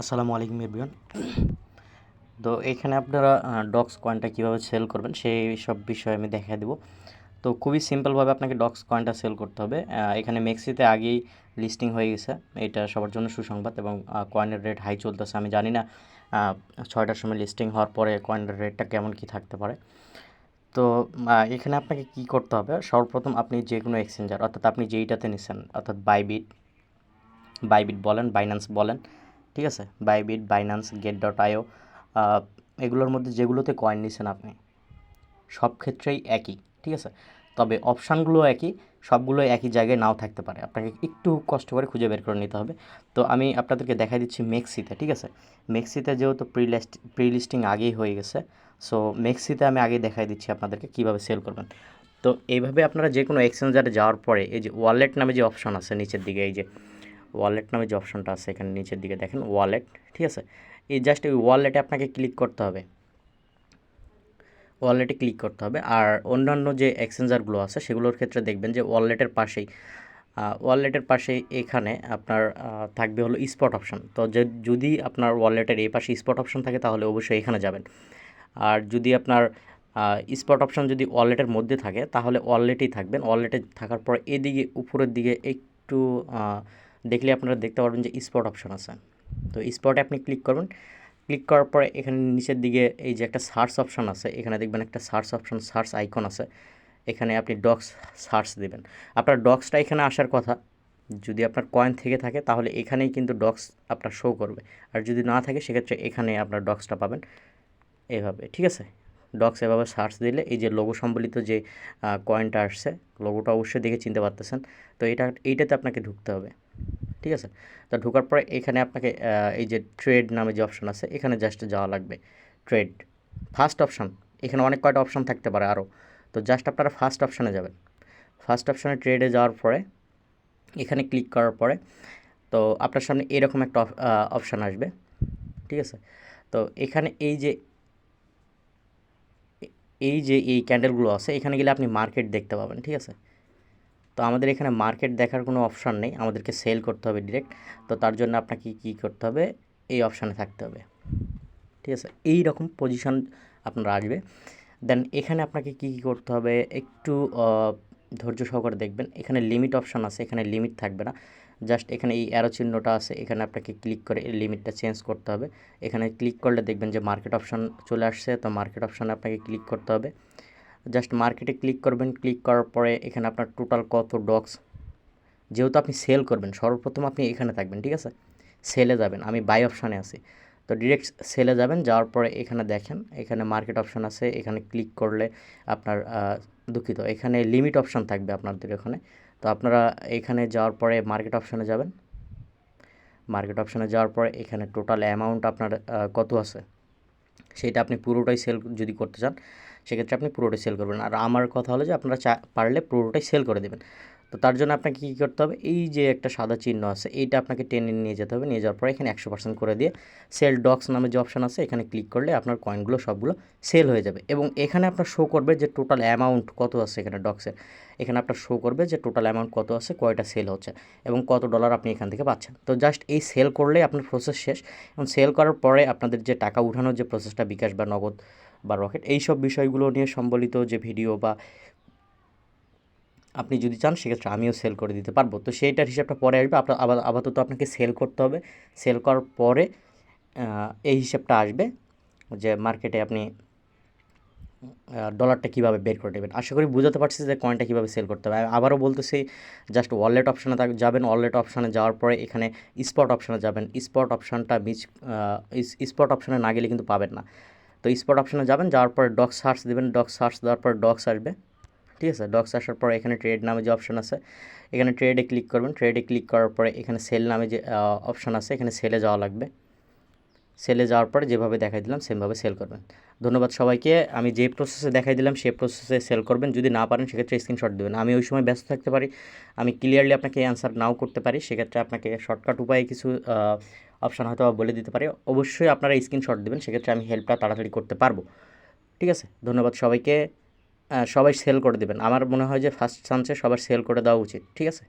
আসসালামু আলাইকুম এভরিওয়ান। তো এখানে আপনারা ডক্স কয়েনটা কীভাবে সেল করবেন সেই সব বিষয়ে আমি দেখিয়ে দেবো। তো খুবই সিম্পলভাবে আপনাকে ডক্স কয়েনটা সেল করতে হবে। এখানে মেক্সিতে আগেই লিস্টিং হয়ে গেছে, এটা সবার জন্য সুসংবাদ। এবং কয়েনের রেট হাই চলতেছে। আমি জানি না 6টার সময় লিস্টিং হওয়ার পরে কয়েনের রেটটা কেমন কী থাকতে পারে। তো এখানে আপনাকে কি করতে হবে, সর্বপ্রথম আপনি যে কোনো এক্সচেঞ্জার, অর্থাৎ আপনি যেইটাতে নিচ্ছেন, অর্থাৎ বাইবিট বলেন, বাইন্যান্স বলেন, ঠিক আছে, বাইবিট, বাইন্যান্স, get.io, এগুলোর মধ্যে যেগুলোতে কয়েন নিছেন আপনি, সব ক্ষেত্রেই একই, ঠিক আছে। তবে অপশানগুলো একই, সবগুলো একই জায়গায় নাও থাকতে পারে, আপনাকে একটু কষ্ট করে খুঁজে বের করে নিতে হবে। তো আমি আপনাদেরকে দেখাই দিচ্ছি মেক্সিতে, ঠিক আছে। মেক্সিতে যেহেতু প্রি লিস্টিং আগেই হয়ে গেছে, সো মেক্সিতে আমি আগে দেখাই দিচ্ছি আপনাদেরকে কীভাবে সেল করবেন। তো এইভাবে আপনারা যে কোনো এক্সচেঞ্জারে যাওয়ার পরে এই যে ওয়ালেট নামে যে অপশান আছে নিচের দিকে, এই যে ওয়ালেট নামে যে অপশানটা আছে এখানে নিচের দিকে দেখেন ওয়ালেট, ঠিক আছে। এই জাস্ট ওই ওয়ালেটে আপনাকে ক্লিক করতে হবে, ওয়ালেটে ক্লিক করতে হবে। আর অন্যান্য যে এক্সচেঞ্জারগুলো আছে সেগুলোর ক্ষেত্রে দেখবেন যে ওয়ালেটের পাশেই এখানে আপনার থাকবে হলো স্পট অপশান। তো যদি আপনার ওয়ালেটের এই পাশে স্পট অপশান থাকে তাহলে অবশ্যই এখানে যাবেন। আর যদি আপনার স্পট অপশান যদি ওয়ালেটের মধ্যে থাকে তাহলে ওয়ালেটেই থাকবেন। ওয়ালেটে থাকার পর এদিকে উপরের দিকে একটু দেখলে আপনারা দেখতে পারবেন যে স্পট অপশান আছে। তো স্পটে আপনি ক্লিক করবেন। ক্লিক করার পরে এখানে নিচের দিকে এই যে একটা সার্চ অপশান আছে, এখানে দেখবেন একটা সার্চ অপশান, সার্চ আইকন আছে, এখানে আপনি ডক্স সার্চ দেবেন। আপনার ডক্সটা এখানে আসার কথা। যদি আপনার কয়েন থেকে থাকে তাহলে এখানেই কিন্তু ডক্স আপনার শো করবে, আর যদি না থাকে সেক্ষেত্রে এখানে আপনার ডক্সটা পাবেন এভাবে, ঠিক আছে। ডক্স এভাবে সার্চ দিলে এই যে লোগো সম্বলিত যে কয়েনটা আসছে, লোগোটা অবশ্যই দেখে চিনতে পারতেছেন। তো এইটাতে আপনাকে ঢুকতে হবে, ঠিক আছে। তো ঢোকার পরে এখানে আপনাকে এই যে ট্রেড নামে যে অপশান আছে এখানে জাস্ট যাওয়া লাগবে। ট্রেড ফার্স্ট অপশান, এখানে অনেক কয়টা অপশান থাকতে পারে আরও, তো জাস্ট আপনারা ফার্স্ট অপশানে যাবেন। ফার্স্ট অপশানে ট্রেডে যাওয়ার পরে এখানে ক্লিক করার পরে তো আপনার সামনে এরকম একটা অপশান আসবে, ঠিক আছে। তো এখানে এই ক্যান্ডেলগুলো আছে, এখানে গেলে আপনি মার্কেট দেখতে পাবেন, ঠিক আছে। তো আমাদের এখানে মার্কেট দেখার কোনো অপশান নেই, আমাদেরকে সেল করতে হবে ডিরেক্ট। তো তার জন্য আপনাকে কী করতে হবে, এই অপশানে থাকতে হবে, ঠিক আছে। এই রকম পজিশন আপনার আসবে। দেন এখানে আপনাকে কী করতে হবে, একটু ধৈর্য সহকারে দেখবেন। এখানে লিমিট অপশান আছে, এখানে লিমিট থাকবে না। জাস্ট এখানে এই অ্যারো চিহ্নটা আছে, এখানে আপনাকে ক্লিক করে এই লিমিটটা চেঞ্জ করতে হবে। এখানে ক্লিক করলে দেখবেন যে মার্কেট অপশান চলে আসছে, তো মার্কেট অপশানে আপনাকে ক্লিক করতে হবে। জাস্ট মার্কেটে ক্লিক করবেন। ক্লিক করার পরে এখানে আপনার টোটাল কত ডক্স, যেহেতু আপনি সেল করবেন সর্বপ্রথম আপনি এখানে থাকবেন, ঠিক আছে। সেলে যাবেন, আমি বাই অপশানে আছি, তো ডিরেক্ট সেলে যাবেন। যাওয়ার পরে এখানে দেখেন এখানে মার্কেট অপশান আছে, এখানে ক্লিক করলে আপনার দুঃখিত, এখানে লিমিট অপশান থাকবে আপনাদের ওখানে। তো আপনারা এখানে যাওয়ার পরে মার্কেট অপশানে যাবেন। মার্কেট অপশানে যাওয়ার পরে এখানে টোটাল অ্যামাউন্ট আপনার কত আছে সেটা আপনি পুরোটাই সেল যদি করতে চান সেক্ষেত্রে আপনি পুরোটাই সেল করবেন। আর আমার কথা হলো যে আপনারা পারলে পুরোটাই সেল করে দেবেন। তো তার জন্য আপনাকে কী করতে হবে, এই যে একটা সাদা চিহ্ন আছে এইটা আপনাকে টেনে নিয়ে যেতে হবে। নিয়ে যাওয়ার পরে এখানে 100% করে দিয়ে সেল ডক্স নামে যে অপশান আছে এখানে ক্লিক করলে আপনার কয়েনগুলো সবগুলো সেল হয়ে যাবে। এবং এখানে আপনার শো করবে যে টোটাল অ্যামাউন্ট কত আছে, এখানে ডক্সের এখানে আপনার শো করবে যে টোটাল অ্যামাউন্ট কত আছে, কয়টা সেল হচ্ছে এবং কত ডলার আপনি এখান থেকে পাচ্ছেন। তো জাস্ট এই সেল করলেই আপনার প্রসেস শেষ। এবং সেল করার পরে আপনাদের যে টাকা উঠানোর যে প্রসেসটা, বিকাশ বা নগদ বা রকেট, এই সব বিষয়গুলো নিয়ে সম্বলিত যে ভিডিও বা আপনি যদি চান সেক্ষেত্রে আমিও সেল করে দিতে পারবো। তো সেইটার হিসাবটা পরে আসবে। আপনার আপাতত আপনাকে সেল করতে হবে। সেল করার পরে এই হিসাবটা আসবে যে মার্কেটে আপনি ডলারটা কীভাবে বের করে নেবেন। আশা করি বুঝাতে পারছি যে কয়েনটা কীভাবে সেল করতে হবে। আবারও বলতেছি, জাস্ট ওয়ালেট অপশানে যাবেন। ওয়ালেট অপশানে যাওয়ার পরে এখানে স্পট অপশানে যাবেন। স্পট অপশানটা স্পট অপশানে না গেলে কিন্তু পাবেন না। তো স্পট অপশানে যাবেন, যাওয়ার পরে ডক্স সার্চ দেবেন। ডক্স সার্চ দেওয়ার পর ডক্স আসবে, ঠিক আছে। ডক্স আসার পর এখানে ট্রেড নামে যে অপশান আছে এখানে ট্রেডে ক্লিক করবেন। ট্রেডে ক্লিক করার পরে এখানে সেল নামে যে অপশান আছে এখানে সেলে যাওয়া লাগবে। সেলে যাওয়ার পরে যেভাবে দেখাই দিলাম সেমভাবে সেল করবেন। ধন্যবাদ সবাইকে। আমি যে প্রসেসে দেখাই দিলাম সেই প্রসেসে সেল করবেন। যদি না পারেন সেক্ষেত্রে স্ক্রিনশট দেবেন। আমি ওই সময় ব্যস্ত থাকতে পারি, আমি ক্লিয়ারলি আপনাকে অ্যান্সার নাও করতে পারি, সেক্ষেত্রে আপনাকে শর্টকাট উপায়ে কিছু অপশান হয়তো বলে দিতে পারি। অবশ্যই আপনারা স্ক্রিনশট দেবেন, সেক্ষেত্রে আমি হেল্পটা তাড়াতাড়ি করতে পারবো, ঠিক আছে। ধন্যবাদ সবাইকে। সবাই সেল করে দেবেন। আমার মনে হয় যে ফার্স্ট চান্সে সবার সেল করে দেওয়া উচিত, ঠিক আছে।